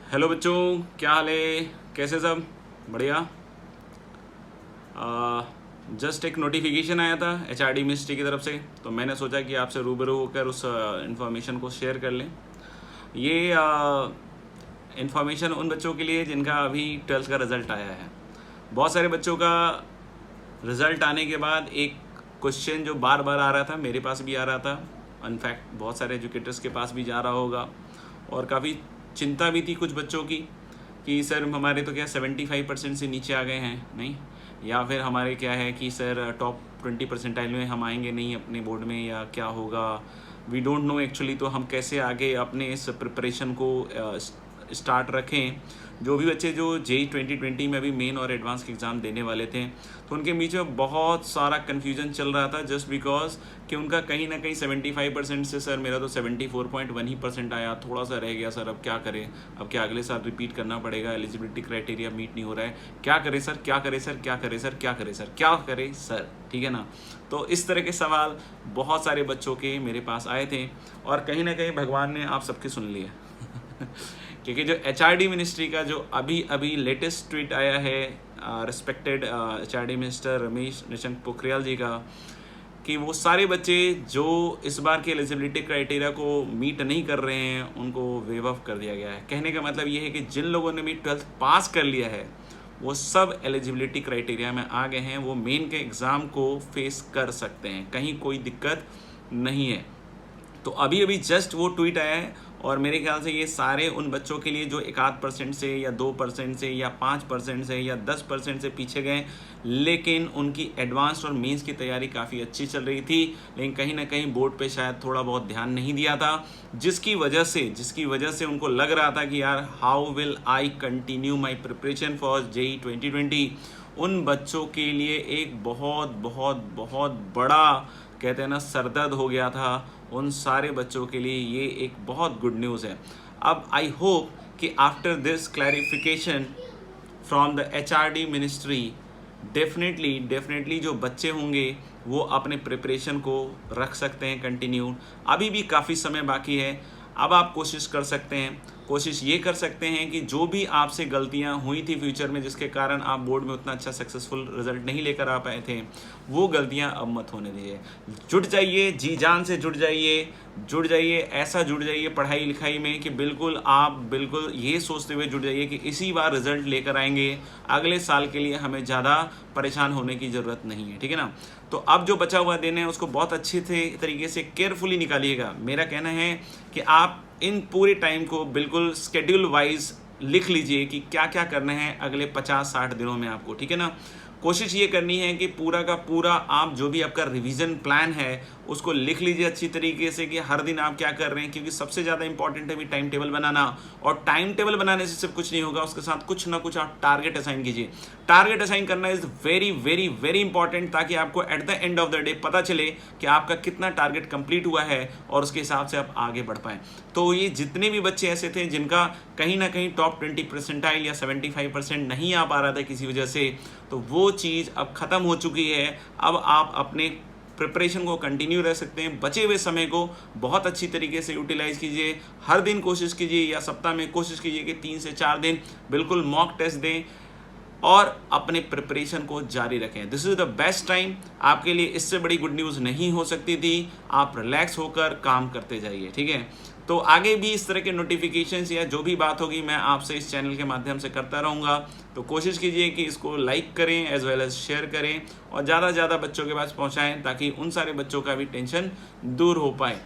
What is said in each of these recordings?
Hello बच्चों, क्या हाल है? कैसे सब? बढ़िया। जस्ट एक नोटिफिकेशन आया था एचआरडी मिनिस्ट्री की तरफ से, तो मैंने सोचा कि आपसे रूबरू होकर उस इन्फॉर्मेशन को शेयर कर लें। ये इन्फॉर्मेशन उन बच्चों के लिए जिनका अभी 12th का रिज़ल्ट आया है। बहुत सारे बच्चों का रिज़ल्ट आने के बाद एक क्वेश्चन जो बार बार आ रहा था, मेरे पास भी आ रहा था, इनफैक्ट बहुत सारे एजुकेटर्स के पास भी जा रहा होगा, और काफ़ी चिंता भी थी कुछ बच्चों की कि सर हमारे तो क्या 75% से नीचे आ गए हैं, नहीं, या फिर हमारे क्या है कि सर टॉप 20% में हम आएंगे नहीं अपने बोर्ड में, या क्या होगा, वी डोंट नो एक्चुअली। तो हम कैसे आगे अपने इस प्रिपरेशन को स्टार्ट रखें। जो भी बच्चे जो जेई 2020 में अभी मेन और एडवांस के एग्ज़ाम देने वाले थे, तो उनके बीच में बहुत सारा कन्फ्यूजन चल रहा था, जस्ट बिकॉज कि उनका कहीं ना कहीं 75% से सर मेरा तो 74.1% आया, थोड़ा सा रह गया सर, अब क्या करें, अब क्या अगले साल रिपीट करना पड़ेगा, एलिजिबिलिटी क्राइटेरिया मीट नहीं हो रहा है, क्या करें सर, क्या करें सर, क्या करें सर, क्या करें सर, क्या करें सर, ठीक है ना। तो इस तरह के सवाल बहुत सारे बच्चों के मेरे पास आए थे, और कहीं ना कहीं भगवान ने आप सबके सुन लिए क्योंकि जो एचआरडी मिनिस्ट्री का जो अभी अभी लेटेस्ट ट्वीट आया है respected HRD minister Ramesh Nishank Pokhriyal ji का, कि वो सारे बच्चे जो इस बार के एलिजिबिलिटी क्राइटेरिया को मीट नहीं कर रहे हैं उनको वेव ऑफ कर दिया गया है। कहने का मतलब ये है कि जिन लोगों ने भी 12th पास कर लिया है वो सब एलिजिबिलिटी क्राइटेरिया में आ गए हैं, वो मेन के एग्ज़ाम को फेस कर सकते हैं, कहीं कोई दिक्कत नहीं है। तो अभी अभी जस्ट वो ट्वीट आया है, और मेरे ख्याल से ये सारे उन बच्चों के लिए जो 1% से या 2% से या 5% से या 10% से पीछे गए, लेकिन उनकी एडवांस और मेंस की तैयारी काफ़ी अच्छी चल रही थी, लेकिन कहीं ना कहीं बोर्ड पे शायद थोड़ा बहुत ध्यान नहीं दिया था, जिसकी वजह से उनको लग रहा था कि यार how will I continue my preparation for JEE 2020। उन बच्चों के लिए एक बहुत बहुत बहुत बड़ा, कहते हैं ना, सरदर्द हो गया था। उन सारे बच्चों के लिए ये एक बहुत गुड न्यूज़ है। अब आई होप कि after this clarification from the HRD ministry, definitely जो बच्चे होंगे वो अपने प्रिपरेशन को रख सकते हैं कंटिन्यू। अभी भी काफ़ी समय बाकी है। अब आप कोशिश ये कर सकते हैं कि जो भी आपसे गलतियां हुई थी फ्यूचर में, जिसके कारण आप बोर्ड में उतना अच्छा सक्सेसफुल रिजल्ट नहीं लेकर आ पाए थे, वो गलतियां अब मत होने दीजिए। जुट जाइए, जी जान से जुट जाइए, ऐसा जुट जाइए पढ़ाई लिखाई में कि आप बिल्कुल ये सोचते हुए जुट जाइए कि इसी बार रिजल्ट लेकर आएंगे, अगले साल के लिए हमें ज़्यादा परेशान होने की ज़रूरत नहीं है, ठीक है ना। तो अब जो बचा हुआ दिन है उसको बहुत अच्छे तरीके से केयरफुली निकालिएगा। मेरा कहना है कि आप इन पूरे टाइम को बिल्कुल स्केड्यूल वाइज लिख लीजिए कि क्या क्या करना है अगले 50-60 दिनों में आपको, ठीक है ना। कोशिश ये करनी है कि पूरा का पूरा आप जो भी आपका रिवीजन प्लान है उसको लिख लीजिए अच्छी तरीके से कि हर दिन आप क्या कर रहे हैं, क्योंकि सबसे ज़्यादा इंपॉर्टेंट है भी टाइम टेबल बनाना। और टाइम टेबल बनाने से सिर्फ कुछ नहीं होगा, उसके साथ कुछ ना कुछ आप टारगेट असाइन कीजिए। टारगेट असाइन करना is very very very important, ताकि आपको at the end of the day पता चले कि आपका कितना टारगेट कंप्लीट हुआ है और उसके हिसाब से आप आगे बढ़ पाएँ। तो ये जितने भी बच्चे ऐसे थे जिनका कहीं ना कहीं टॉप 20% या 75% नहीं आ पा रहा था किसी वजह से, तो वो चीज़ अब ख़त्म हो चुकी है। अब आप अपने प्रिपरेशन को कंटिन्यू रह सकते हैं। बचे हुए समय को बहुत अच्छी तरीके से यूटिलाइज़ कीजिए। हर दिन कोशिश कीजिए या सप्ताह में कोशिश कीजिए कि 3 से 4 दिन बिल्कुल मॉक टेस्ट दें और अपने प्रिपरेशन को जारी रखें। This is the best time आपके लिए। इससे बड़ी गुड न्यूज़ नहीं हो सकती थी। आप रिलैक्स होकर काम करते जाइए, ठीक है। तो आगे भी इस तरह के नोटिफिकेशंस या जो भी बात होगी मैं आपसे इस चैनल के माध्यम से करता रहूँगा। तो कोशिश कीजिए कि इसको लाइक करें एज वेल एज शेयर करें और ज़्यादा से ज़्यादा बच्चों के पास पहुँचाएँ, ताकि उन सारे बच्चों का भी टेंशन दूर हो पाए।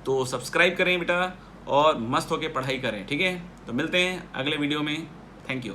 तो सब्सक्राइब करें बेटा और मस्त होकर पढ़ाई करें, ठीक है। तो मिलते हैं अगले वीडियो में। Thank you.